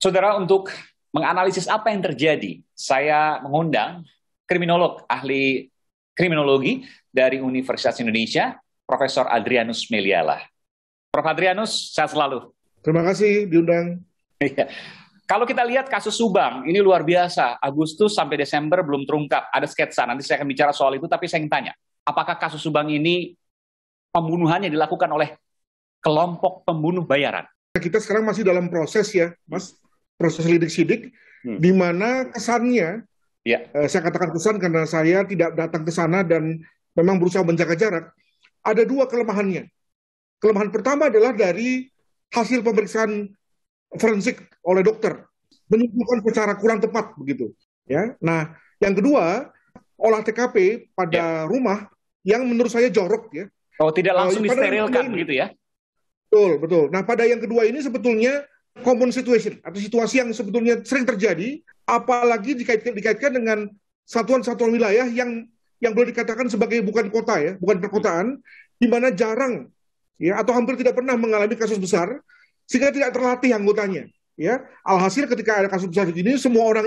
Saudara, untuk menganalisis apa yang terjadi, saya mengundang kriminolog, ahli kriminologi dari Universitas Indonesia, Profesor Adrianus Meliala. Prof. Adrianus, sehat selalu. Terima kasih diundang. Iya. Kalau kita lihat kasus Subang, ini luar biasa. Agustus sampai Desember belum terungkap. Ada sketsa, nanti saya akan bicara soal itu, tapi saya ingin tanya, apakah kasus Subang ini pembunuhannya dilakukan oleh kelompok pembunuh bayaran? Kita sekarang masih dalam proses ya, Mas. Proses lidik-sidik, di mana kesannya, saya katakan kesan karena saya tidak datang ke sana dan memang berusaha menjaga jarak, ada dua kelemahannya. Kelemahan pertama adalah dari hasil pemeriksaan forensik oleh dokter, menunjukkan secara kurang tepat begitu. Ya, nah yang kedua, olah TKP pada rumah yang menurut saya jorok ya. Oh, tidak langsung disterilkan begitu ya? Betul, betul. Nah, pada yang kedua ini sebetulnya common situation atau situasi yang sebetulnya sering terjadi, apalagi dikaitkan dengan satuan-satuan wilayah yang boleh dikatakan sebagai bukan kota ya, bukan perkotaan, di mana jarang ya atau hampir tidak pernah mengalami kasus besar sehingga tidak terlatih anggotanya. Ya, alhasil ketika ada kasus besar begini, semua orang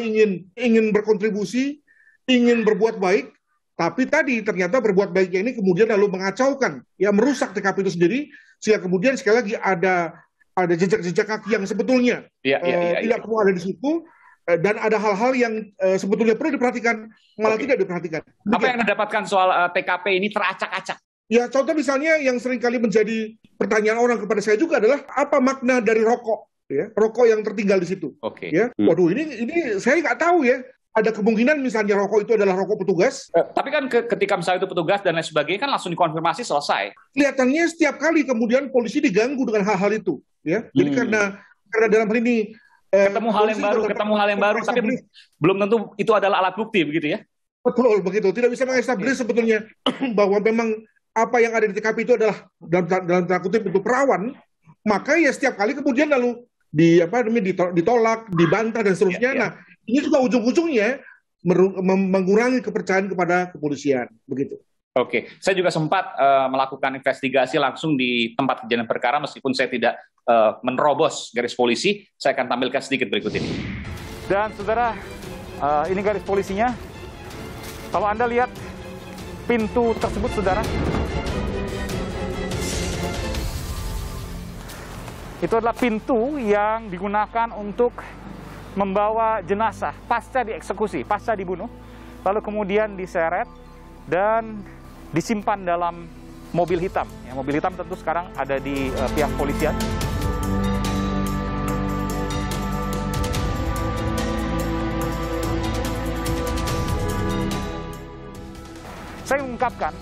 ingin berkontribusi, ingin berbuat baik, tapi tadi ternyata berbuat baiknya ini kemudian lalu mengacaukan, ya merusak TKP itu sendiri, sehingga kemudian sekali lagi ada jejak-jejak kaki yang sebetulnya tidak perlu ada di situ, dan ada hal-hal yang sebetulnya perlu diperhatikan malah tidak diperhatikan. Demikian. Apa yang Anda dapatkan soal TKP ini teracak-acak? Ya, contoh misalnya yang seringkali menjadi pertanyaan orang kepada saya juga adalah apa makna dari rokok, ya, rokok yang tertinggal di situ. Ya, waduh ini saya nggak tahu ya. Ada kemungkinan misalnya rokok itu adalah rokok petugas. Tapi kan ketika misalnya itu petugas dan lain sebagainya kan langsung dikonfirmasi selesai. Kelihatannya setiap kali kemudian polisi diganggu dengan hal-hal itu. Ya, jadi karena dalam hal ini ketemu hal yang baru, tapi belum tentu itu adalah alat bukti begitu ya? Betul begitu. Tidak bisa mengestablis sebetulnya bahwa memang apa yang ada di TKP itu adalah dalam tanda kutip itu perawan. Maka ya setiap kali kemudian lalu ditolak, dibantah dan seterusnya. Nah, ini juga ujung-ujungnya mengurangi kepercayaan kepada kepolisian, begitu. Oke, saya juga sempat melakukan investigasi langsung di tempat kejadian perkara, meskipun saya tidak menerobos garis polisi. Saya akan tampilkan sedikit berikut ini. Dan saudara, ini garis polisinya. Kalau Anda lihat pintu tersebut, saudara, itu adalah pintu yang digunakan untuk membawa jenazah pasca dieksekusi, pasca dibunuh, lalu kemudian diseret dan disimpan dalam mobil hitam. Ya, mobil hitam tentu sekarang ada di pihak polisian. Saya mengungkapkan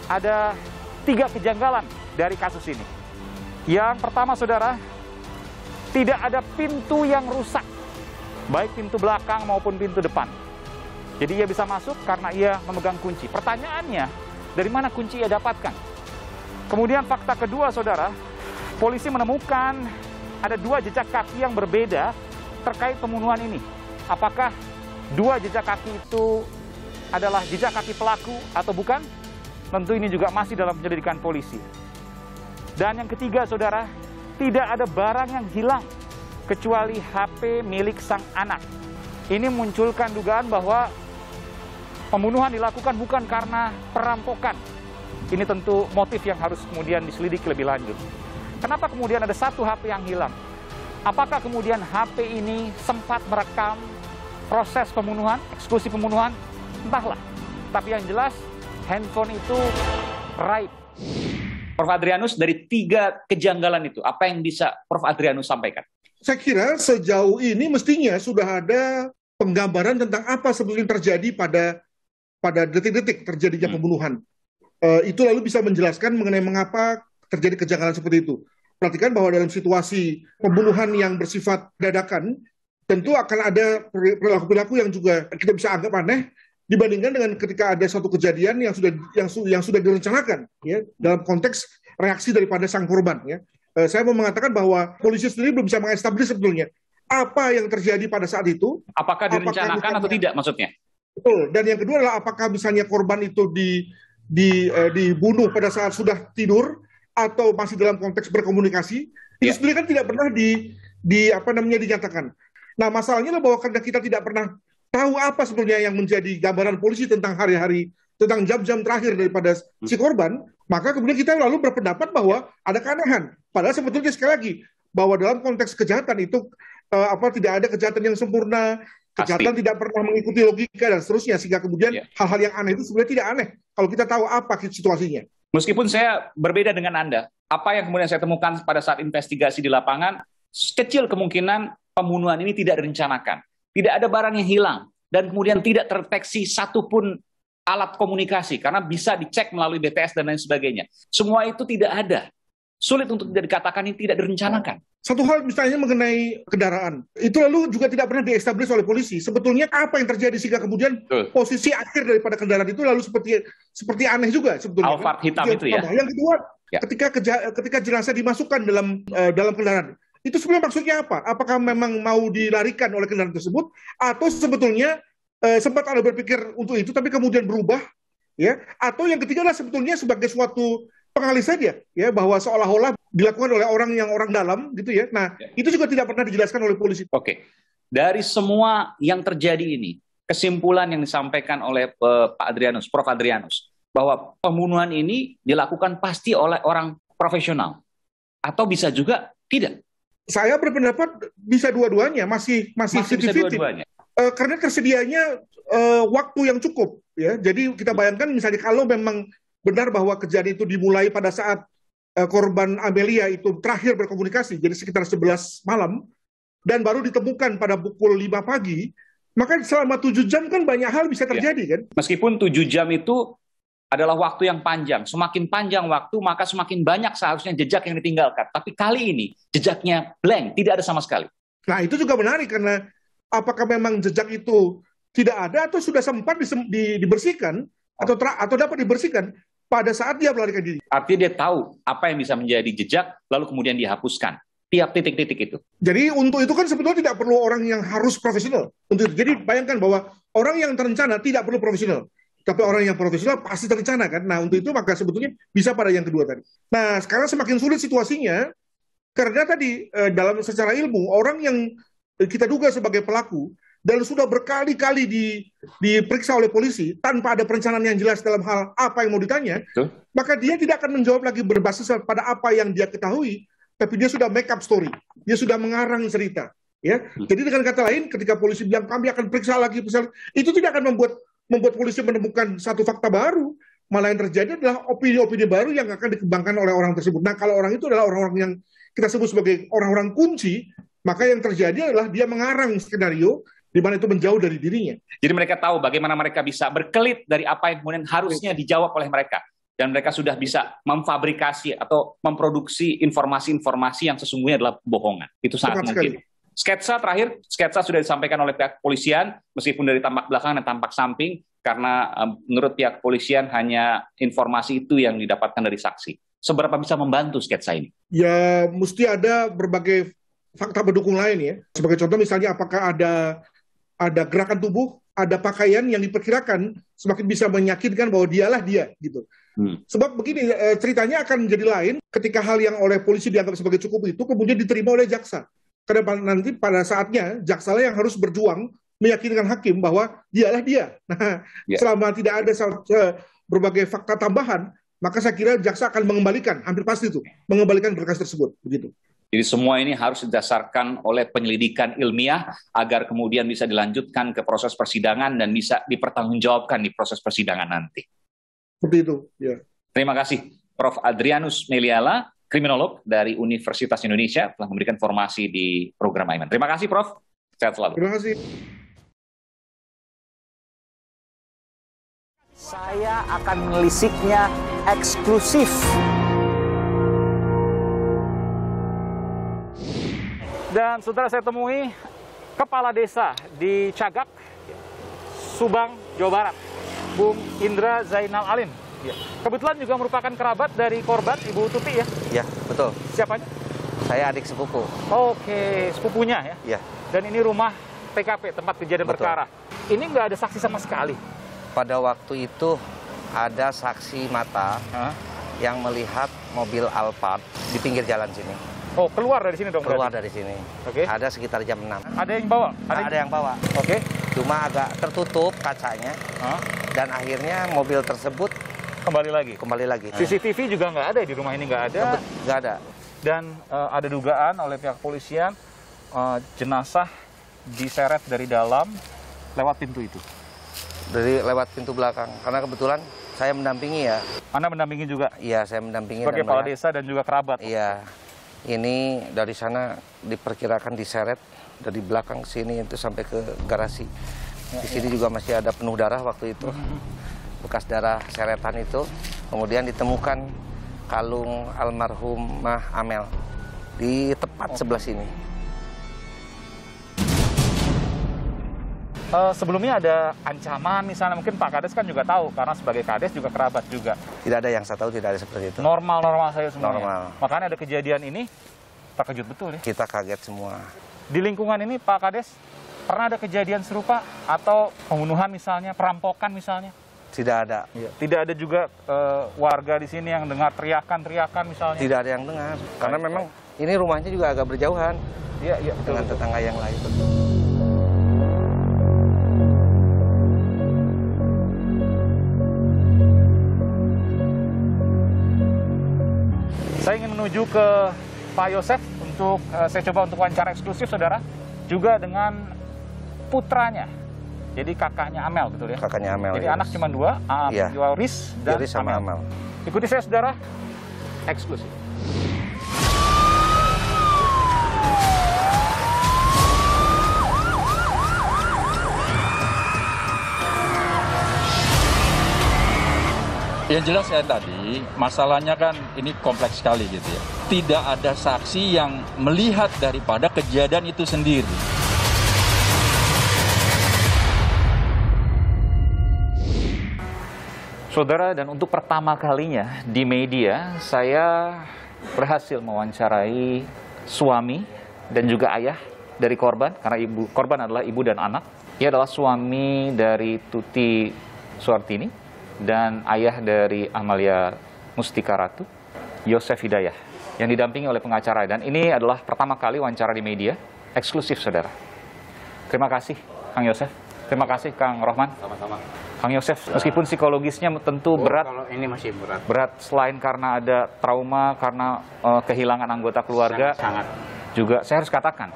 ada 3 kejanggalan dari kasus ini. Yang pertama, saudara, tidak ada pintu yang rusak, baik pintu belakang maupun pintu depan. Jadi ia bisa masuk karena ia memegang kunci. Pertanyaannya, dari mana kunci ia dapatkan? Kemudian fakta kedua, saudara, polisi menemukan ada 2 jejak kaki yang berbeda terkait pembunuhan ini. Apakah 2 jejak kaki itu adalah jejak kaki pelaku atau bukan? Tentu ini juga masih dalam penyelidikan polisi. Dan yang ketiga, saudara, tidak ada barang yang hilang kecuali HP milik sang anak. Ini munculkan dugaan bahwa pembunuhan dilakukan bukan karena perampokan. Ini tentu motif yang harus kemudian diselidiki lebih lanjut. Kenapa kemudian ada 1 HP yang hilang? Apakah kemudian HP ini sempat merekam proses pembunuhan, eksekusi pembunuhan? Entahlah. Tapi yang jelas, handphone itu raib. Prof. Adrianus, dari 3 kejanggalan itu, apa yang bisa Prof. Adrianus sampaikan? Saya kira sejauh ini mestinya sudah ada penggambaran tentang apa sebetulnya terjadi pada detik-detik terjadinya pembunuhan. Itu lalu bisa menjelaskan mengenai mengapa terjadi kejanggalan seperti itu. Perhatikan bahwa dalam situasi pembunuhan yang bersifat dadakan, tentu akan ada perilaku-perilaku yang juga kita bisa anggap aneh dibandingkan dengan ketika ada suatu kejadian yang sudah direncanakan, ya, dalam konteks reaksi daripada sang korban. Ya. Saya mau mengatakan bahwa polisi sendiri belum bisa mengestablis sebetulnya apa yang terjadi pada saat itu. Apakah direncanakan atau tidak maksudnya? Betul. Dan yang kedua adalah apakah misalnya korban itu dibunuh pada saat sudah tidur atau masih dalam konteks berkomunikasi. Itu sendiri kan tidak pernah dinyatakan. Nah, masalahnya adalah bahwa karena kita tidak pernah tahu apa sebenarnya yang menjadi gambaran polisi tentang hari-hari, tentang jam-jam terakhir daripada si korban, maka kemudian kita lalu berpendapat bahwa ada keanehan. Padahal sebetulnya sekali lagi, bahwa dalam konteks kejahatan itu tidak ada kejahatan yang sempurna, kejahatan tidak pernah mengikuti logika dan seterusnya, sehingga kemudian hal-hal yang aneh itu sebenarnya tidak aneh kalau kita tahu apa situasinya. Meskipun saya berbeda dengan Anda, apa yang kemudian saya temukan pada saat investigasi di lapangan, kecil kemungkinan pembunuhan ini tidak direncanakan. Tidak ada barang yang hilang, dan kemudian tidak terdeteksi satupun alat komunikasi, karena bisa dicek melalui BTS dan lain sebagainya. Semua itu tidak ada. Sulit untuk tidak dikatakan ini tidak direncanakan. Satu hal misalnya mengenai kendaraan, itu lalu juga tidak pernah diestablish oleh polisi. Sebetulnya apa yang terjadi sehingga kemudian posisi akhir daripada kendaraan itu lalu seperti aneh juga sebetulnya. Alphard hitam itu ya. Yang kedua, ketika jenazah dimasukkan dalam kendaraan, itu sebenarnya maksudnya apa? Apakah memang mau dilarikan oleh kendaraan tersebut, atau sebetulnya sempat ada berpikir untuk itu tapi kemudian berubah, ya? Atau yang ketiga adalah sebetulnya sebagai suatu pengalih saja, ya, bahwa seolah-olah dilakukan oleh orang dalam, gitu ya. Nah, itu juga tidak pernah dijelaskan oleh polisi. Oke, dari semua yang terjadi ini, kesimpulan yang disampaikan oleh Pak Adrianus, Prof. Adrianus, bahwa pembunuhan ini dilakukan pasti oleh orang profesional, atau bisa juga tidak. Saya berpendapat bisa dua-duanya, masih bisa dua-duanya. Karena tersedianya waktu yang cukup, ya. Jadi kita bayangkan misalnya kalau memang benar bahwa kejadian itu dimulai pada saat korban Amelia itu terakhir berkomunikasi, jadi sekitar 11 malam, dan baru ditemukan pada pukul 5 pagi, maka selama 7 jam kan banyak hal bisa terjadi, kan? Meskipun 7 jam itu adalah waktu yang panjang, semakin panjang waktu, maka semakin banyak seharusnya jejak yang ditinggalkan. Tapi kali ini, jejaknya blank, tidak ada sama sekali. Nah, itu juga menarik, karena apakah memang jejak itu tidak ada, atau sudah sempat dibersihkan, atau dapat dibersihkan pada saat dia melarikan diri. Artinya dia tahu apa yang bisa menjadi jejak, lalu kemudian dihapuskan tiap titik-titik itu. Jadi untuk itu kan sebetulnya tidak perlu orang yang harus profesional. Untuk itu. Jadi bayangkan bahwa orang yang terencana tidak perlu profesional, tapi orang yang profesional pasti terencana, kan. Nah, untuk itu maka sebetulnya bisa pada yang kedua tadi. Nah, sekarang semakin sulit situasinya karena tadi dalam secara ilmu orang yang kita duga sebagai pelaku dan sudah berkali-kali diperiksa oleh polisi tanpa ada perencanaan yang jelas dalam hal apa yang mau ditanya, maka dia tidak akan menjawab lagi berbasis pada apa yang dia ketahui, tapi dia sudah make up story, dia sudah mengarang cerita, ya. Jadi dengan kata lain, ketika polisi bilang kami akan periksa lagi, itu tidak akan membuat polisi menemukan satu fakta baru, malah yang terjadi adalah opini-opini baru yang akan dikembangkan oleh orang tersebut. Nah, kalau orang itu adalah orang-orang yang kita sebut sebagai orang-orang kunci, maka yang terjadi adalah dia mengarang skenario di mana itu menjauh dari dirinya. Jadi mereka tahu bagaimana mereka bisa berkelit dari apa yang kemudian harusnya dijawab oleh mereka. Dan mereka sudah bisa memfabrikasi atau memproduksi informasi-informasi yang sesungguhnya adalah bohongan. Itu sangat mungkin. Sketsa terakhir, sketsa sudah disampaikan oleh pihak kepolisian, meskipun dari tampak belakang dan tampak samping, karena menurut pihak kepolisian hanya informasi itu yang didapatkan dari saksi. Seberapa bisa membantu sketsa ini? Ya, mesti ada berbagai fakta pendukung lain, ya. Sebagai contoh misalnya apakah ada gerakan tubuh, ada pakaian yang diperkirakan semakin bisa meyakinkan bahwa dialah dia, gitu. Sebab begini, ceritanya akan menjadi lain ketika hal yang oleh polisi dianggap sebagai cukup itu kemudian diterima oleh jaksa. Karena nanti pada saatnya jaksa yang harus berjuang meyakinkan hakim bahwa dialah dia. Nah, selama tidak ada berbagai fakta tambahan, maka saya kira jaksa akan mengembalikan, hampir pasti itu, mengembalikan berkas tersebut, begitu. Jadi semua ini harus didasarkan oleh penyelidikan ilmiah agar kemudian bisa dilanjutkan ke proses persidangan dan bisa dipertanggungjawabkan di proses persidangan nanti. Seperti itu, ya. Terima kasih Prof. Adrianus Meliala, kriminolog dari Universitas Indonesia, telah memberikan informasi di program Aiman. Terima kasih, Prof. Sehat selalu. Terima kasih. Saya akan menelisiknya eksklusif. Dan saudara, saya temui Kepala Desa di Cagak, Subang, Jawa Barat, Bung Indra Zainal Alim. Kebetulan juga merupakan kerabat dari korban, Ibu Tuti, ya? Ya, betul. Siapanya? Saya adik sepupu. Oke, sepupunya, ya? Ya. Dan ini rumah TKP, tempat kejadian perkara. Ini nggak ada saksi sama sekali? Pada waktu itu ada saksi mata yang melihat mobil Alphard di pinggir jalan sini. Oh, keluar dari sini dong Keluar berarti? dari sini. Oke. Ada sekitar jam 6. Ada yang bawa? Ada yang bawa. Oke. Cuma agak tertutup kacanya. Hah? Dan akhirnya mobil tersebut Kembali lagi? kembali lagi. CCTV juga nggak ada di rumah ini, nggak ada. Nggak ada. Dan ada dugaan oleh pihak polisian jenazah diseret dari dalam lewat pintu itu. Dari lewat pintu belakang. Karena kebetulan saya mendampingi ya. Anda mendampingi juga Iya, saya mendampingi. sebagai dan kepala melihat. desa dan juga kerabat. Iya. Ini dari sana diperkirakan diseret dari belakang sini itu sampai ke garasi. Di sini juga masih ada penuh darah waktu itu. Bekas darah seretan itu. Kemudian ditemukan kalung almarhumah Amel di tepat sebelah sini. Sebelumnya ada ancaman misalnya, mungkin Pak Kades kan juga tahu karena sebagai Kades juga kerabat juga. Tidak ada yang saya tahu, tidak ada seperti itu. Normal-normal saja semuanya. Normal. Makanya ada kejadian ini terkejut betul ya. Kita kaget semua. Di lingkungan ini Pak Kades pernah ada kejadian serupa atau pembunuhan misalnya, perampokan misalnya? Tidak ada. Tidak ada juga warga di sini yang dengar teriakan-teriakan misalnya? Tidak ada yang dengar. Karena memang ini rumahnya juga agak berjauhan Iya, iya, betul. dengan tetangga yang lain. Saya ingin menuju ke Pak Yosef untuk saya coba untuk wawancara eksklusif, saudara, juga dengan putranya. Jadi kakaknya Amel, betul ya? Kakaknya Amel. Jadi ya. anak cuma dua, Iya. Yoris dan Yoris sama Amel. Ikuti saya, saudara, eksklusif. Yang jelas ya tadi, masalahnya kan ini kompleks sekali gitu ya. Tidak ada saksi yang melihat daripada kejadian itu sendiri. Saudara, dan untuk pertama kalinya di media, saya berhasil mewawancarai suami dan juga ayah dari korban, karena korban adalah ibu dan anak. Ia adalah suami dari Tuti Suartini dan ayah dari Amalia Mustika Ratu, Yosef Hidayah, yang didampingi oleh pengacara. Dan ini adalah pertama kali wawancara di media, eksklusif, saudara. Terima kasih, Kang Yosef. Terima kasih, Kang Rohman. Sama-sama. Kang Yosef, meskipun psikologisnya tentu berat, Kalau ini masih berat. berat selain karena ada trauma, karena kehilangan anggota keluarga, Sangat. juga saya harus katakan,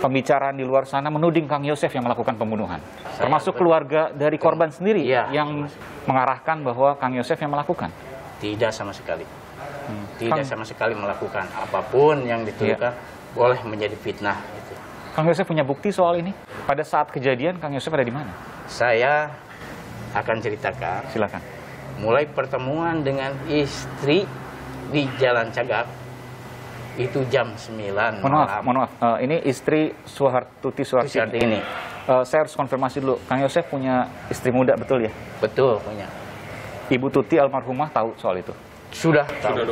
pembicaraan di luar sana menuding Kang Yosef yang melakukan pembunuhan. Termasuk keluarga dari korban sendiri Iya. yang mengarahkan bahwa Kang Yosef yang melakukan. Tidak sama sekali. Tidak Kang- sama sekali melakukan apapun yang dituduhkan boleh menjadi fitnah. Gitu. Kang Yosef punya bukti soal ini? Pada saat kejadian, Kang Yosef ada di mana? Saya akan ceritakan Silakan. mulai pertemuan dengan istri di Jalan Cagak itu jam 9 malam. Mohon maaf. Ini istri Tuti Saat Suartini. ini Saya harus konfirmasi dulu. Kang Yosef punya istri muda, betul ya? betul punya. Ibu Tuti almarhumah tahu soal itu? Sudah tahu.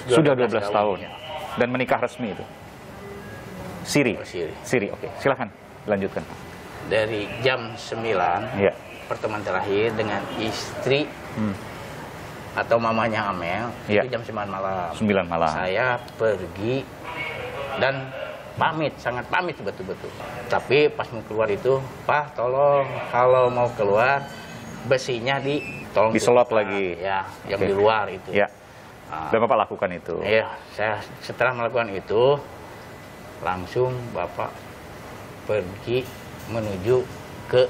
Sudah 12 tahun. Ya. Dan menikah resmi itu? Siri? Oh, Siri. Siri, oke. Silakan, lanjutkan. Dari jam 9 Iya. pertemuan terakhir dengan istri atau mamanya Amel Iya. itu jam 9 malam. 9 malam. Saya pergi dan pamit, sangat pamit betul-betul. Tapi pas mau keluar itu, Pak tolong kalau mau keluar besinya tolong Diselot dibuka. lagi. Ya, yang Oke. di luar itu. Ya. Ah, Dan Bapak lakukan itu. Iya, saya setelah melakukan itu langsung Bapak pergi menuju ke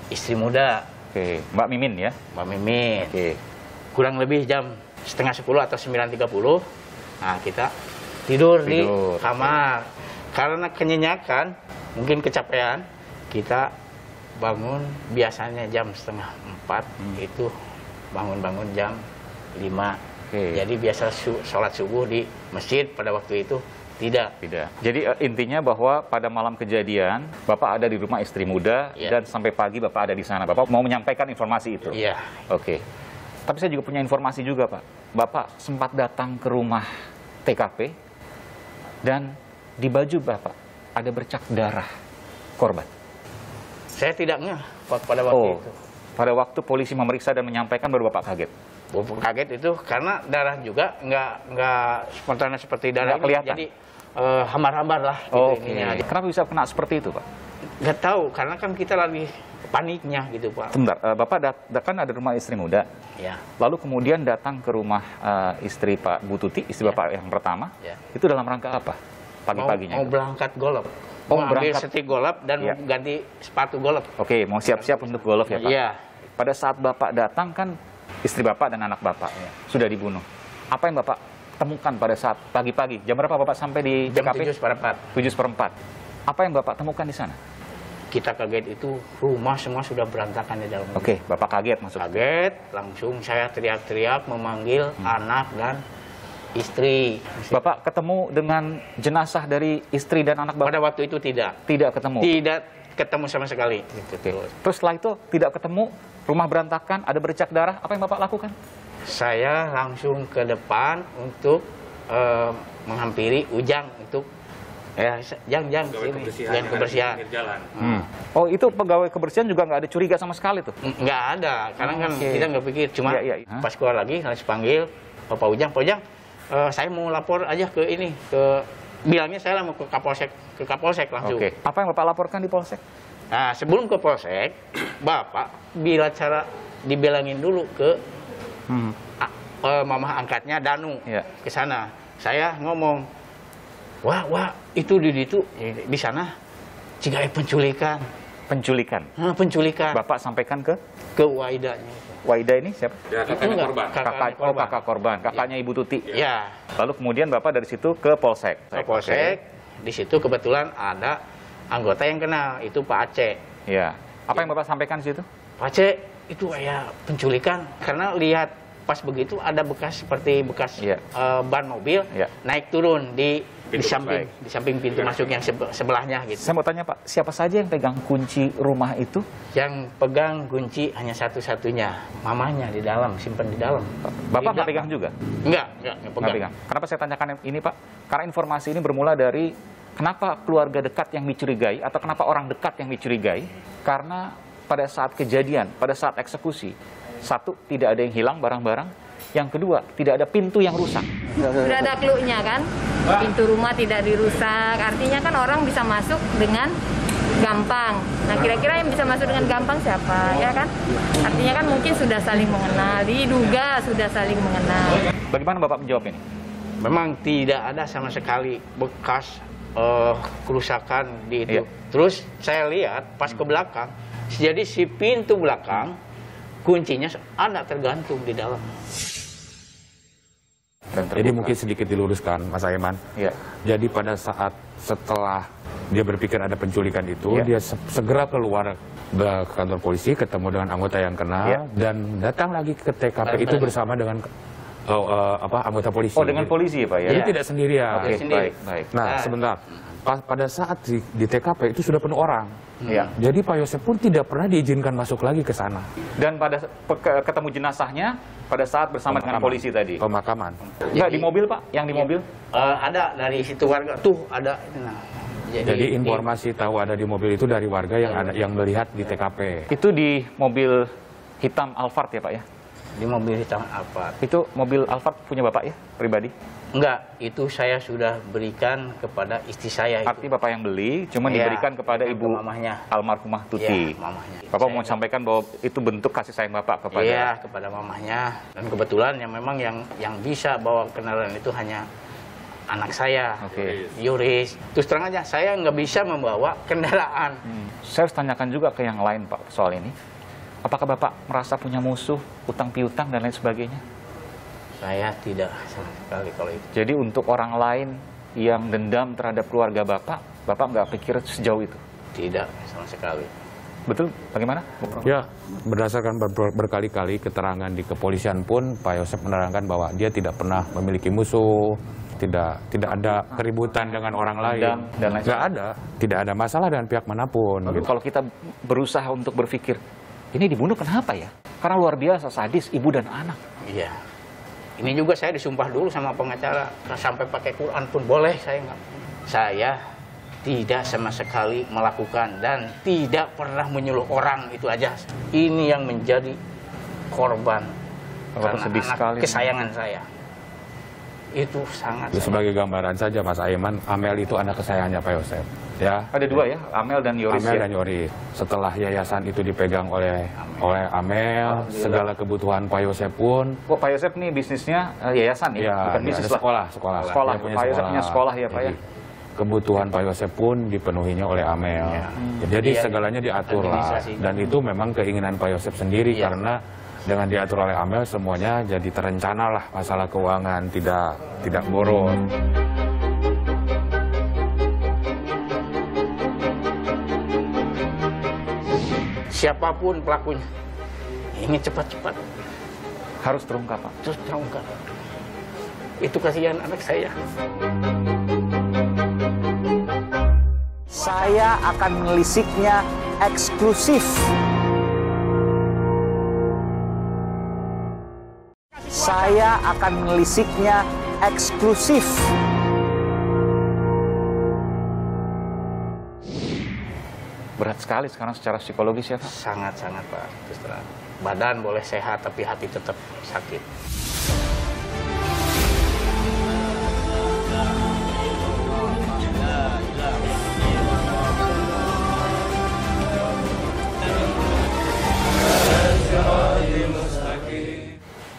istri muda, Oke, Mbak Mimin ya. Mbak Mimin. Oke. Kurang lebih jam setengah 10 atau 9.30. Nah, kita tidur di Tidur. kamar. Karena kenyenyakan, mungkin kecapean, kita bangun biasanya jam setengah 4, itu bangun-bangun jam 5. Oke. Jadi biasa sholat subuh di masjid pada waktu itu tidak. Tidak. Jadi intinya bahwa pada malam kejadian Bapak ada di rumah istri muda Iya. dan sampai pagi Bapak ada di sana. Bapak mau menyampaikan informasi itu. Iya, Oke. Tapi saya juga punya informasi juga, Pak. Bapak sempat datang ke rumah TKP dan di baju Bapak ada bercak darah korban. saya tidak ngeh pada waktu Oh, itu. pada waktu polisi memeriksa dan menyampaikan baru Bapak kaget. Bapak kaget itu karena darah juga nggak spontan seperti darah Nggak ini. kelihatan? Jadi hambar-hambar lah. Oh, Gitu ininya. Kenapa bisa kena seperti itu, Pak? Nggak tahu, karena kan kita lagi paniknya gitu, Pak. Sebentar, Bapak kan ada rumah istri muda. Ya, Lalu kemudian datang ke rumah istri Pak Bu Tuti, istri Bapak yang pertama. ya. Itu dalam rangka apa? Pagi-paginya. Mau berangkat golf. Oh, Mau ambil berangkat. setik golf dan Ya. ganti sepatu golf. Oke, mau siap-siap untuk golf ya, Pak? Iya. Pada saat Bapak datang kan istri Bapak dan anak Bapak sudah dibunuh. Apa yang Bapak temukan pada saat pagi-pagi? Jam berapa Bapak sampai di Jam TKP? 7:04. 7:04. Apa yang Bapak temukan di sana? Kita kaget itu rumah semua sudah berantakan di dalam. Oke, Bapak kaget maksudnya. Kaget, langsung saya teriak-teriak memanggil anak dan istri. Bapak ketemu dengan jenazah dari istri dan anak Bapak? Pada waktu itu tidak Ketemu. tidak ketemu sama sekali. Gitu. Oke. Terus setelah itu tidak ketemu, rumah berantakan, ada bercak darah, apa yang Bapak lakukan? Saya langsung ke depan untuk menghampiri Ujang untuk Jang sini, kebersihan. Oh, itu pegawai kebersihan juga nggak ada curiga sama sekali tuh? Nggak ada, karena kan Oke. kita nggak pikir. Cuma Iya. pas keluar lagi, harus panggil Bapak Ujang. Pak Ujang, saya mau lapor aja ke ini, bilangnya saya mau ke Kapolsek langsung. Oke. Apa yang Bapak laporkan di Polsek? Nah, sebelum ke Polsek, Bapak bila cara dibilangin dulu ke mamah angkatnya Danu Iya. ke sana. Saya ngomong, wah, itu di sana jika penculikan. Penculikan. Penculikan Bapak sampaikan ke Waidanya. Waida ini siapa? Kakaknya korban. Kakak korban, kakaknya Ibu Tuti. Ya, Lalu kemudian Bapak dari situ ke Polsek. ke Polsek. Di situ kebetulan ada anggota yang kenal, itu Pak Aceh. Ya. Apa yang Bapak sampaikan di situ? Pak Aceh, itu kayak penculikan. Karena lihat pas begitu ada bekas seperti bekas Iya. ban mobil Iya. naik turun di samping pintu masuk yang sebelahnya gitu. Saya mau tanya Pak, siapa saja yang pegang kunci rumah itu? Yang pegang kunci hanya satu-satunya, mamanya di dalam, simpan di dalam. Bapak Di nggak pegang juga? Enggak Nggak pegang. pegang. Kenapa saya tanyakan ini Pak? Karena informasi ini bermula dari kenapa keluarga dekat yang dicurigai atau kenapa orang dekat yang dicurigai? Karena pada saat kejadian, pada saat eksekusi, satu, tidak ada yang hilang barang-barang. Yang kedua, tidak ada pintu yang rusak. Sudah ada clue-nya kan, pintu rumah tidak dirusak, artinya kan orang bisa masuk dengan gampang. Nah kira-kira yang bisa masuk dengan gampang siapa, ya kan? Artinya kan mungkin sudah saling mengenal, diduga sudah saling mengenal. Bagaimana Bapak menjawab ini? Memang tidak ada sama sekali bekas kerusakan di itu. Iya. Terus saya lihat pas ke belakang, jadi si pintu belakang kuncinya ada tergantung di dalam. Jadi mungkin sedikit diluruskan, Mas Aiman. Ya. Jadi pada saat setelah dia berpikir ada penculikan itu, Ya. dia segera keluar ke kantor polisi, ketemu dengan anggota yang kenal, Ya. dan datang lagi ke TKP itu bersama dengan anggota polisi. Oh, dengan polisi ya Pak ya? Jadi tidak sendirian. Oke, Sendiri. baik. Nah, sebentar. Pada saat di TKP itu sudah penuh orang. Ya. Jadi Pak Yosep pun tidak pernah diizinkan masuk lagi ke sana. Dan pada ketemu jenazahnya pada saat bersama dengan polisi tadi. Pemakaman. Enggak di mobil Pak? Yang di mobil? Ada dari situ warga tuh ada. Nah, Jadi informasi tahu ada di mobil itu dari warga yang melihat di TKP. Itu di mobil hitam Alphard ya Pak ya? di mobil hitam Alphard. Itu mobil Alphard punya Bapak ya, pribadi? Enggak, itu saya sudah berikan kepada istri saya. Artinya Bapak yang beli, cuma Iya, diberikan kepada ke ibu mamahnya. almarhumah Tuti. Iya, mamahnya. Bapak Saya- mau sampaikan bahwa itu bentuk kasih sayang Bapak kepada... Iya, kepada mamahnya. Dan kebetulan yang memang yang bisa bawa kenalan itu hanya anak saya, Oke. Yuris. Terus terang aja, saya nggak bisa membawa kendaraan. Saya harus tanyakan juga ke yang lain Pak soal ini. Apakah Bapak merasa punya musuh, utang piutang dan lain sebagainya? Saya tidak sama sekali kalau itu. Jadi untuk orang lain yang dendam terhadap keluarga Bapak, Bapak nggak pikir sejauh itu? Tidak sama sekali. Betul? Bagaimana? Ya, berdasarkan berkali-kali keterangan di kepolisian pun, Pak Yosep menerangkan bahwa dia tidak pernah memiliki musuh, tidak ada keributan dengan orang lain, dan lain nggak ada, tidak ada masalah dengan pihak manapun. Lalu Gitu. kalau kita berusaha untuk berpikir, ini dibunuh kenapa ya? Karena luar biasa sadis ibu dan anak. Iya. Ini juga saya disumpah dulu sama pengacara, sampai pakai Quran pun boleh saya nggak. Saya tidak sama sekali melakukan dan tidak pernah menyuruh orang, itu aja. Ini yang menjadi korban Karena sedih anak sekali. kesayangan saya. Itu sangat. Itu sebagai gambaran saja Mas Aiman, Amel itu anak kesayangannya Pak Yosef. Ya. Ada dua ya, Amel dan Yoris. Amel ya? dan Yoris. Setelah yayasan itu dipegang oleh Amel, segala kebutuhan Pak Yosef pun. Kok Pak Yosef nih bisnisnya yayasan ya? Ya, Bukan bisnis lah. sekolah. Sekolah. Dia punya Pak Yosef punya sekolah ya Pak ya. Jadi, kebutuhan Pak Yosef pun dipenuhinya oleh Amel. Jadi Iya, segalanya diatur lah. administrasi. Dan itu memang keinginan Pak Yosef sendiri karena dengan diatur oleh Amel semuanya jadi terencana lah, masalah keuangan tidak boros. Siapapun pelakunya, ingin cepat-cepat Harus terungkap Pak. terus terungkap. Itu kasihan anak saya. Saya akan menelisiknya eksklusif. Saya akan menelisiknya eksklusif. Berat sekali sekarang secara psikologis ya Pak. Sangat-sangat Pak. Terus terang. Badan boleh sehat tapi hati tetap sakit.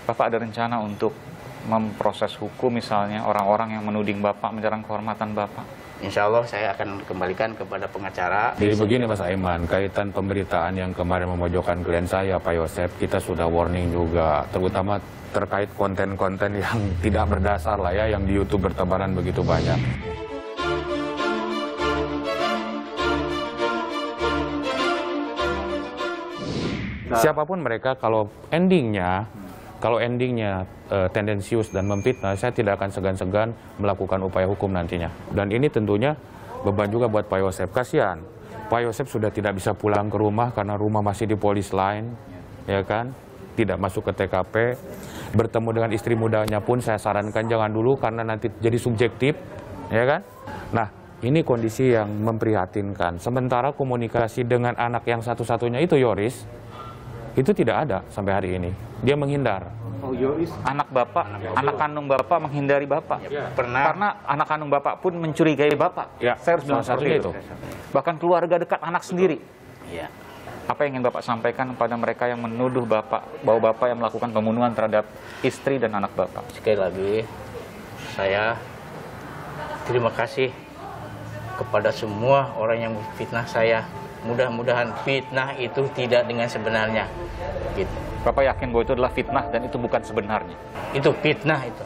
Bapak ada rencana untuk memproses hukum misalnya orang-orang yang menuding Bapak, menyerang kehormatan Bapak? Insya Allah saya akan kembalikan kepada pengacara. Jadi begini Mas Aiman, kaitan pemberitaan yang kemarin memojokkan klien saya Pak Yosef, kita sudah warning juga, terutama terkait konten-konten yang tidak berdasar lah ya, yang di YouTube bertebaran begitu banyak. Siapapun mereka, kalau endingnya tendensius dan memfitnah, saya tidak akan segan-segan melakukan upaya hukum nantinya. Dan ini tentunya beban juga buat Pak Yosef. Kasihan, Pak Yosef sudah tidak bisa pulang ke rumah karena rumah masih di polis line, ya kan? Tidak masuk ke TKP. Bertemu dengan istri mudanya pun saya sarankan jangan dulu karena nanti jadi subjektif, ya kan? Nah, ini kondisi yang memprihatinkan. Sementara komunikasi dengan anak yang satu-satunya itu Yoris, itu tidak ada sampai hari ini. Dia menghindar. Oh Yoris, anak Bapak, anak kandung Bapak menghindari Bapak. Pernah. Karena anak kandung Bapak pun mencurigai Bapak. Ya, Saya harus bilang salah seperti satunya itu. Bahkan keluarga dekat anak sendiri. Iya. Apa yang ingin Bapak sampaikan kepada mereka yang menuduh Bapak bahwa Bapak yang melakukan pembunuhan terhadap istri dan anak Bapak? Sekali lagi, saya terima kasih kepada semua orang yang fitnah saya. Mudah-mudahan fitnah itu tidak dengan sebenarnya. Gitu. Bapak yakin bahwa itu adalah fitnah dan itu bukan sebenarnya? Itu fitnah itu.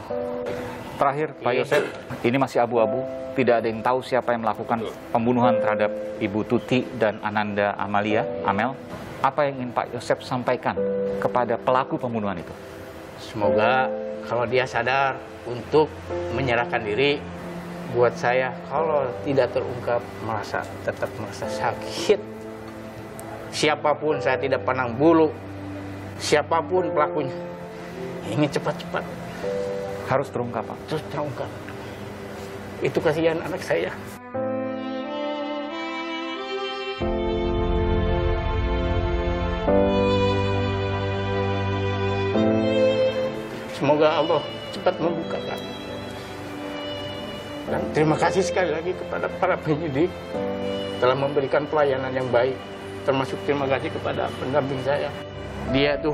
Terakhir, Pak Yosef, ini masih abu-abu. Tidak ada yang tahu siapa yang melakukan pembunuhan terhadap Ibu Tuti dan Ananda Amalia, Amel. Apa yang ingin Pak Yosef sampaikan kepada pelaku pembunuhan itu? Semoga kalau dia sadar untuk menyerahkan diri, buat saya kalau tidak terungkap tetap merasa sakit. Siapapun saya tidak pandang bulu, siapapun pelakunya, ingin cepat-cepat. Harus terungkap, Pak. Terus terungkap. Itu kasihan anak saya. Semoga Allah cepat membukakan. Dan terima kasih sekali lagi kepada para penyidik telah memberikan pelayanan yang baik. Termasuk terima kasih kepada pendamping saya. Dia tuh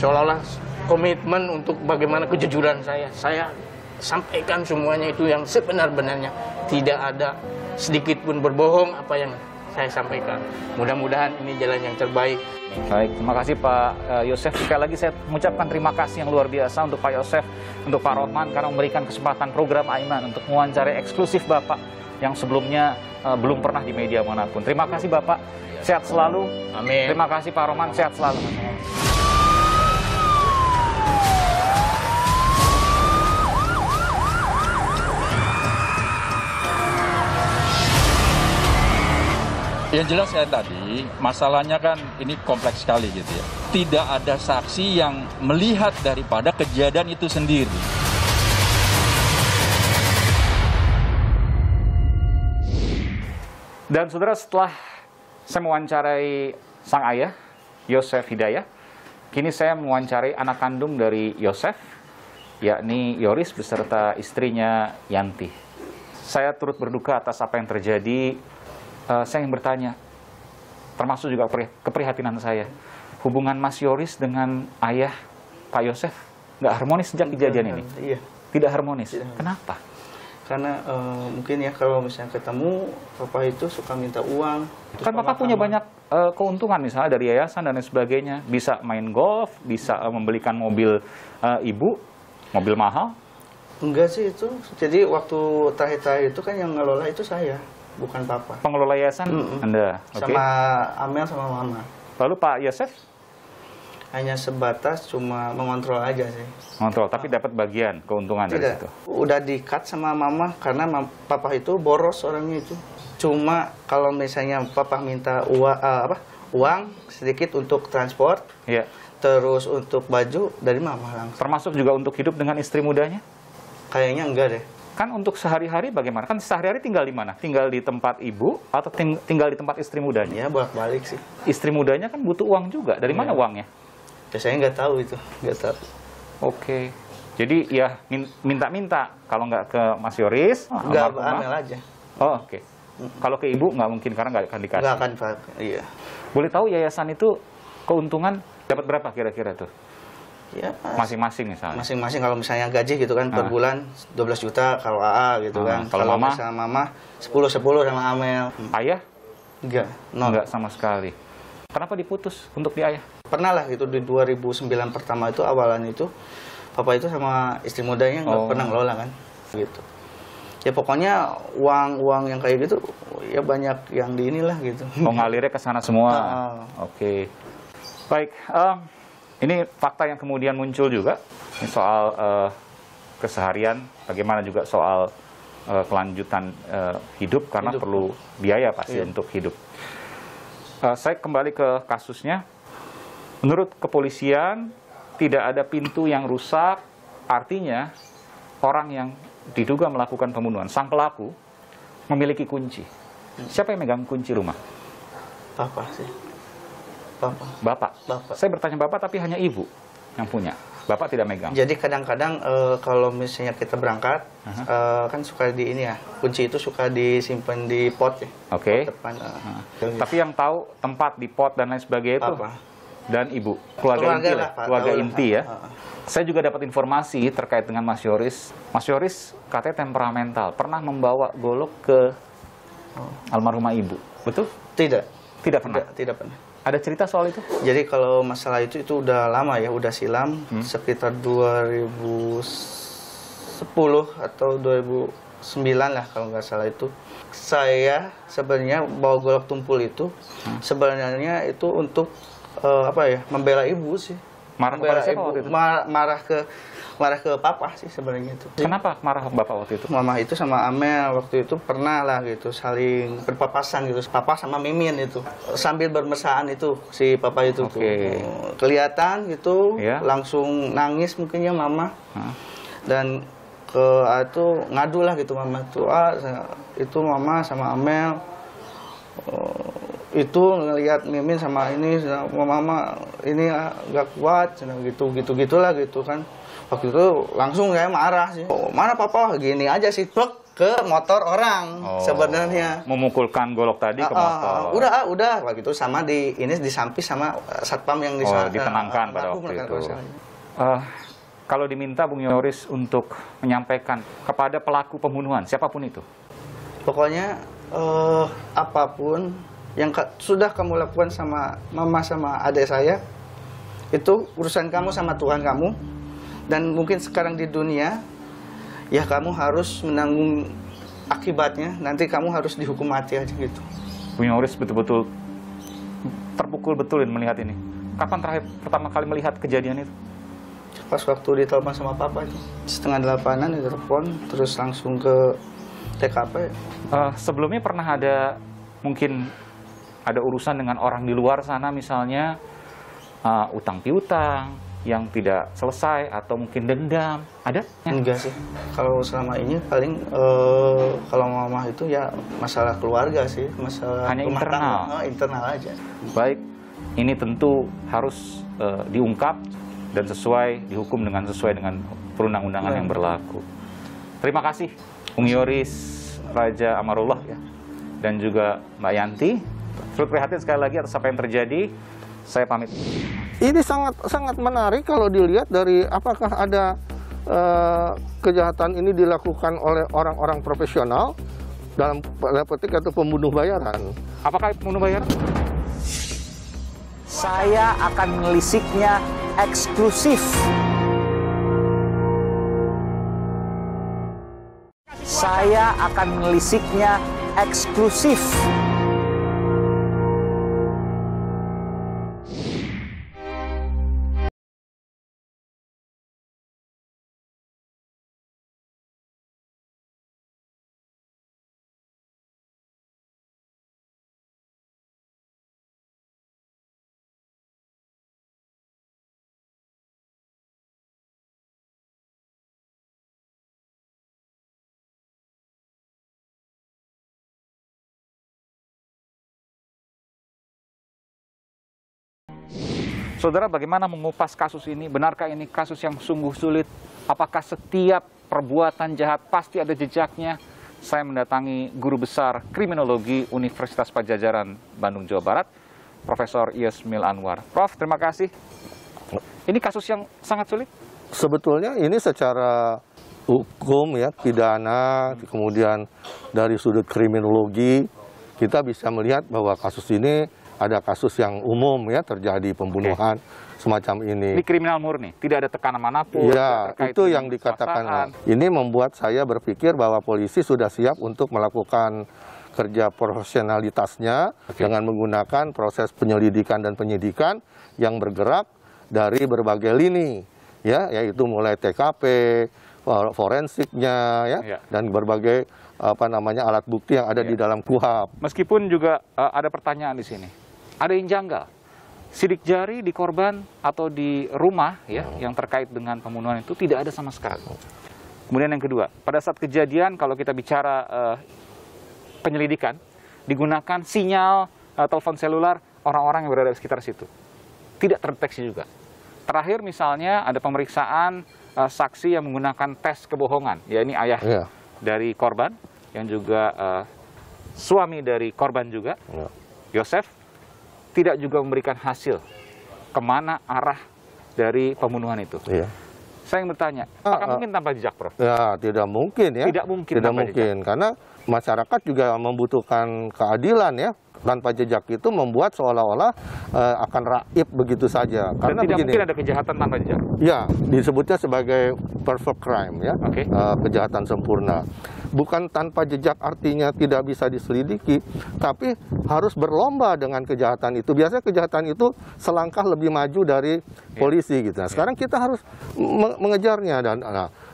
seolah-olah komitmen untuk bagaimana kejujuran saya. Saya sampaikan semuanya itu yang sebenar-benarnya. Tidak ada sedikit pun berbohong apa yang saya sampaikan. Mudah-mudahan ini jalan yang terbaik. Baik, terima kasih Pak Yosef. Sekali lagi saya mengucapkan terima kasih yang luar biasa untuk Pak Yosef, untuk Pak Rohman karena memberikan kesempatan program Aiman untuk mewawancarai eksklusif Bapak yang sebelumnya belum pernah di media manapun. Terima kasih Bapak, sehat selalu. Amin. Terima kasih Pak Rohman, sehat selalu. Yang jelas saya tadi, masalahnya kan ini kompleks sekali gitu ya. Tidak ada saksi yang melihat daripada kejadian itu sendiri. Dan saudara, setelah saya mewawancarai sang ayah, Yosef Hidayah, kini saya mewawancarai anak kandung dari Yosef, yakni Yoris beserta istrinya Yanti. Saya turut berduka atas apa yang terjadi. Saya ingin bertanya, termasuk juga keprihatinan saya, hubungan Mas Yoris dengan ayah Pak Yosef nggak harmonis sejak kejadian ini? Iya. Tidak harmonis. Kenapa? Karena mungkin ya kalau misalnya ketemu, papa itu suka minta uang. Kan papa punya banyak keuntungan misalnya dari yayasan dan lain sebagainya. Bisa main golf, bisa membelikan mobil ibu, mobil mahal. Enggak sih itu. Jadi waktu terakhir itu kan yang ngelola itu saya, bukan papa. Pengelola yayasan Anda? Okay. Sama Amel sama mama. Lalu Pak Yosef? Hanya sebatas cuma mengontrol aja sih. Mengontrol, tapi dapat bagian keuntungan dari situ? Udah di-cut sama mama karena papa itu boros orangnya itu. Cuma kalau misalnya papa minta uang sedikit untuk transport, ya. Terus untuk baju dari mama langsung. Termasuk juga untuk hidup dengan istri mudanya? Kayaknya enggak deh. Kan untuk sehari-hari bagaimana? Kan sehari-hari tinggal di mana? Tinggal di tempat ibu atau tinggal di tempat istri mudanya? Ya bolak-balik sih. Istri mudanya kan butuh uang juga. Dari mana uangnya? Ya, saya nggak tahu itu, nggak tahu. Oke. Jadi ya minta-minta. Kalau nggak ke Mas Yoris, nggak Amel aja. Oh, oke. Kalau ke ibu nggak mungkin karena nggak akan dikasih. Nggak akan, iya. Boleh tahu yayasan itu keuntungan dapat berapa kira-kira tuh? Ya, masing-masing misalnya. Masing-masing kalau misalnya gaji gitu kan per bulan 12 juta kalau AA gitu kan. Kalau mama? Misalnya mama 10 sama Amel. Ayah? Enggak, enggak sama sekali. Kenapa diputus untuk di ayah? Pernah lah itu di 2009 pertama itu awalan itu papa itu sama istri mudanya nggak pernah ngelola kan gitu. Ya pokoknya uang yang kayak gitu ya banyak yang di inilah gitu. Ngalirnya ke sana semua. Oke. Baik, ini fakta yang kemudian muncul juga ini soal keseharian, bagaimana juga soal kelanjutan hidup karena perlu biaya pasti untuk hidup. Saya kembali ke kasusnya. Menurut kepolisian, tidak ada pintu yang rusak, artinya orang yang diduga melakukan pembunuhan, sang pelaku, memiliki kunci. Siapa yang megang kunci rumah? Papa sih. Papa. Bapak? Bapak. Saya bertanya bapak, tapi hanya ibu yang punya. Bapak tidak megang? Jadi kadang-kadang kalau misalnya kita berangkat, kan suka di ini ya, kunci itu suka disimpan di pot ya. Oke. Tapi yang tahu tempat di pot dan lain sebagainya itu? Papa. Dan ibu, keluarga inti ya. Saya juga dapat informasi terkait dengan Mas Yoris. Mas Yoris katanya temperamental, pernah membawa golok ke almarhumah ibu, betul? Tidak. Tidak pernah? Tidak pernah. Ada cerita soal itu? Jadi kalau masalah itu udah lama ya, udah silam, sekitar 2010 atau 2009 lah kalau nggak salah itu. Saya sebenarnya bawa golok tumpul itu, sebenarnya itu untuk membela ibu sih. Marah kepada siapa waktu itu? Marah ke papa sih sebenarnya itu. Kenapa marah bapak waktu itu? Mama itu sama Amel waktu itu pernah lah gitu saling berpapasan gitu. Papa sama Mimin itu sambil bermesraan itu si papa itu tuh. Kelihatan gitu, langsung nangis mungkinnya mama. Dan itu ngadu lah gitu mama tuh. Itu mama sama Amel itu ngelihat Mimin sama ini sama mama ini nggak kuat gitulah gitu kan. Waktu itu langsung saya marah sih. Mana papa gini aja sih ke motor orang sebenarnya. Memukulkan golok tadi ke motor. Udah waktu itu sama disampis sama satpam yang ditenangkan pada waktu itu. Kalau diminta Bung Yoris untuk menyampaikan kepada pelaku pembunuhan siapapun itu. Pokoknya apapun yang sudah kamu lakukan sama mama sama adik saya, itu urusan kamu sama Tuhan kamu. Dan mungkin sekarang di dunia, ya kamu harus menanggung akibatnya. Nanti kamu harus dihukum mati aja gitu. Bung Yoris betul-betul terpukul betulin melihat ini. Kapan terakhir pertama kali melihat kejadian itu? Pas waktu ditelepon sama papa itu. 7:30-an ditelepon, terus langsung ke TKP. Sebelumnya pernah ada mungkin ada urusan dengan orang di luar sana misalnya utang piutang yang tidak selesai atau mungkin dendam, ada? Enggak sih. Kalau selama ini paling kalau mama itu ya masalah keluarga sih, masalah hanya internal. Internal aja. Baik, ini tentu harus diungkap dan dihukum sesuai dengan perundang-undangan yang berlaku. Terima kasih Bung Yoris Raja Amarullah ya, dan juga Mbak Yanti. Turut prihatin sekali lagi atas apa yang terjadi. Saya pamit. Ini sangat menarik kalau dilihat dari apakah ada kejahatan ini dilakukan oleh orang-orang profesional dalam petik atau pembunuh bayaran. Apakah pembunuh bayaran? Saya akan menelisiknya eksklusif. Saya akan menelisiknya eksklusif. Saudara, bagaimana mengupas kasus ini? Benarkah ini kasus yang sungguh sulit? Apakah setiap perbuatan jahat pasti ada jejaknya? Saya mendatangi Guru Besar Kriminologi Universitas Padjadjaran, Bandung, Jawa Barat, Profesor Yasmil Anwar. Prof, terima kasih. Ini kasus yang sangat sulit? Sebetulnya ini secara hukum ya, pidana, kemudian dari sudut kriminologi, kita bisa melihat bahwa kasus ini ada kasus yang umum ya, terjadi pembunuhan semacam ini. Ini kriminal murni, tidak ada tekanan manapun. Ya, itu yang dikatakan. Ini membuat saya berpikir bahwa polisi sudah siap untuk melakukan kerja profesionalitasnya dengan menggunakan proses penyelidikan dan penyidikan yang bergerak dari berbagai lini, ya, yaitu mulai TKP, forensiknya, ya, dan berbagai alat bukti yang ada di dalam KUHP. Meskipun juga ada pertanyaan di sini. Ada yang janggal. Sidik jari di korban atau di rumah ya, yang terkait dengan pembunuhan itu tidak ada sama sekali. Kemudian yang kedua, pada saat kejadian kalau kita bicara penyelidikan, digunakan sinyal telepon seluler orang-orang yang berada di sekitar situ. Tidak terdeteksi juga. Terakhir misalnya ada pemeriksaan saksi yang menggunakan tes kebohongan. Ya, ini ayah dari korban yang juga suami dari korban juga, Yosef, tidak juga memberikan hasil kemana arah dari pembunuhan itu. Saya ingin bertanya, apakah mungkin tanpa jejak, Prof? Ya, tidak mungkin ya. Tidak mungkin. Tidak mungkin, karena masyarakat juga membutuhkan keadilan ya. Tanpa jejak itu membuat seolah-olah akan raib begitu saja. Karena tidak mungkin ada kejahatan tanpa jejak. Ya, disebutnya sebagai perfect crime ya, kejahatan sempurna. Bukan tanpa jejak artinya tidak bisa diselidiki, tapi harus berlomba dengan kejahatan itu. Biasanya kejahatan itu selangkah lebih maju dari polisi gitu. Nah, sekarang kita harus mengejarnya dan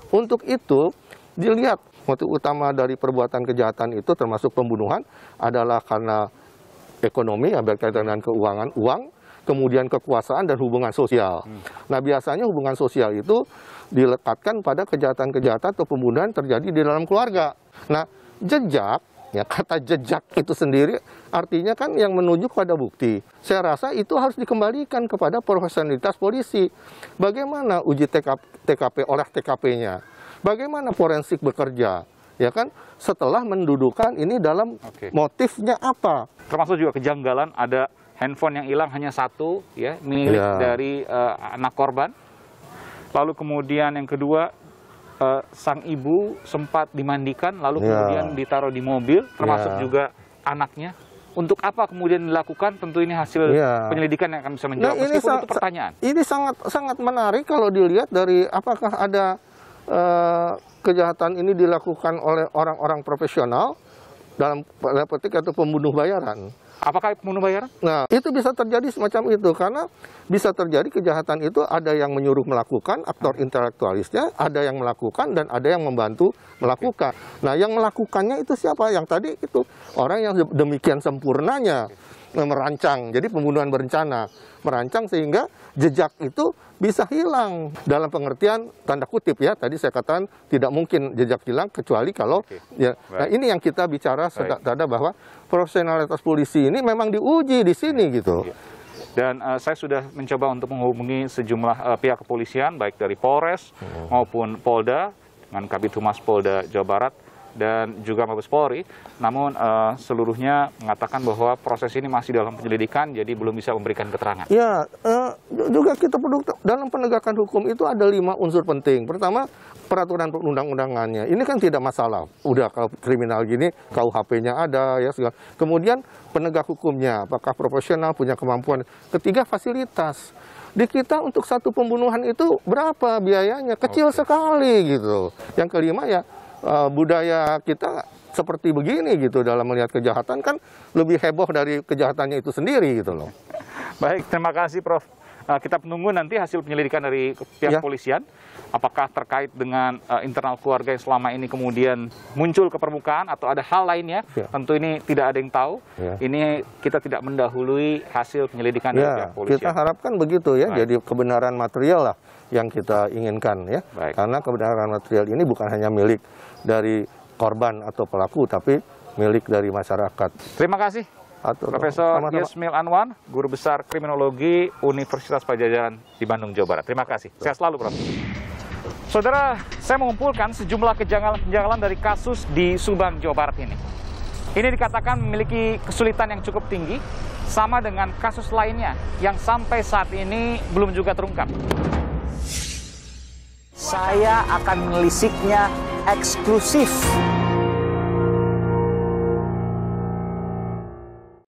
untuk itu dilihat motif utama dari perbuatan kejahatan itu termasuk pembunuhan adalah karena ekonomi, berkaitan dengan keuangan, uang, kemudian kekuasaan dan hubungan sosial. Nah, biasanya hubungan sosial itu dilekatkan pada kejahatan-kejahatan atau pembunuhan terjadi di dalam keluarga. Nah, jejak, ya kata jejak itu sendiri artinya kan yang menuju pada bukti. Saya rasa itu harus dikembalikan kepada profesionalitas polisi. Bagaimana uji TKP, olah TKP-nya? Bagaimana forensik bekerja? Ya kan, setelah mendudukan ini dalam motifnya apa. Termasuk juga kejanggalan ada handphone yang hilang hanya satu, ya, milik dari anak korban. Lalu kemudian yang kedua, sang ibu sempat dimandikan, lalu kemudian ditaruh di mobil, termasuk juga anaknya. Untuk apa kemudian dilakukan? Tentu ini hasil penyelidikan yang akan bisa menjawab. Meskipun itu pertanyaan. Ini sangat menarik kalau dilihat dari apakah ada kejahatan ini dilakukan oleh orang-orang profesional dalam petik atau pembunuh bayaran. Apakah pembunuh bayaran? Nah, itu bisa terjadi semacam itu karena bisa terjadi kejahatan itu ada yang menyuruh melakukan, aktor intelektualisnya, ada yang melakukan dan ada yang membantu melakukan. Nah, yang melakukannya itu siapa? Yang tadi itu orang yang demikian sempurnanya merancang. Jadi pembunuhan berencana, merancang sehingga jejak itu bisa hilang dalam pengertian tanda kutip ya. Tadi saya katakan tidak mungkin jejak hilang kecuali kalau ya. Nah, ini yang kita bicara bahwa profesionalitas polisi ini memang diuji di sini gitu. Dan saya sudah mencoba untuk menghubungi sejumlah pihak kepolisian, baik dari Polres maupun Polda, dengan Kabid Humas Polda Jawa Barat, dan juga Mabes Polri. Namun seluruhnya mengatakan bahwa proses ini masih dalam penyelidikan, jadi belum bisa memberikan keterangan. Ya, juga kita perlu dalam penegakan hukum itu ada 5 unsur penting. Pertama, peraturan perundang-undangannya. Ini kan tidak masalah. Udah kalau kriminal gini, KUHP-nya ada, ya segala. Kemudian penegak hukumnya, apakah profesional, punya kemampuan. Ketiga, fasilitas. Di kita untuk satu pembunuhan itu berapa biayanya? Kecil sekali gitu. Yang kelima ya, budaya kita seperti begini gitu, dalam melihat kejahatan kan lebih heboh dari kejahatannya itu sendiri gitu loh. Baik, terima kasih Prof. Kita menunggu nanti hasil penyelidikan dari pihak kepolisian. Apakah terkait dengan internal keluarga yang selama ini kemudian muncul ke permukaan atau ada hal lainnya? Tentu ini tidak ada yang tahu. Ini kita tidak mendahului hasil penyelidikan dari pihak kepolisian. Kita harapkan begitu ya. Jadi kebenaran material lah yang kita inginkan ya. Karena kebenaran material ini bukan hanya milik dari korban atau pelaku, tapi milik dari masyarakat. Terima kasih. Profesor Yasmil Anwar, Guru Besar Kriminologi Universitas Padjadjaran di Bandung, Jawa Barat. Terima kasih. Sehat selalu, Prof. Saudara, saya mengumpulkan sejumlah kejanggalan dari kasus di Subang, Jawa Barat ini. Ini dikatakan memiliki kesulitan yang cukup tinggi, sama dengan kasus lainnya yang sampai saat ini belum juga terungkap. Saya akan menelisiknya eksklusif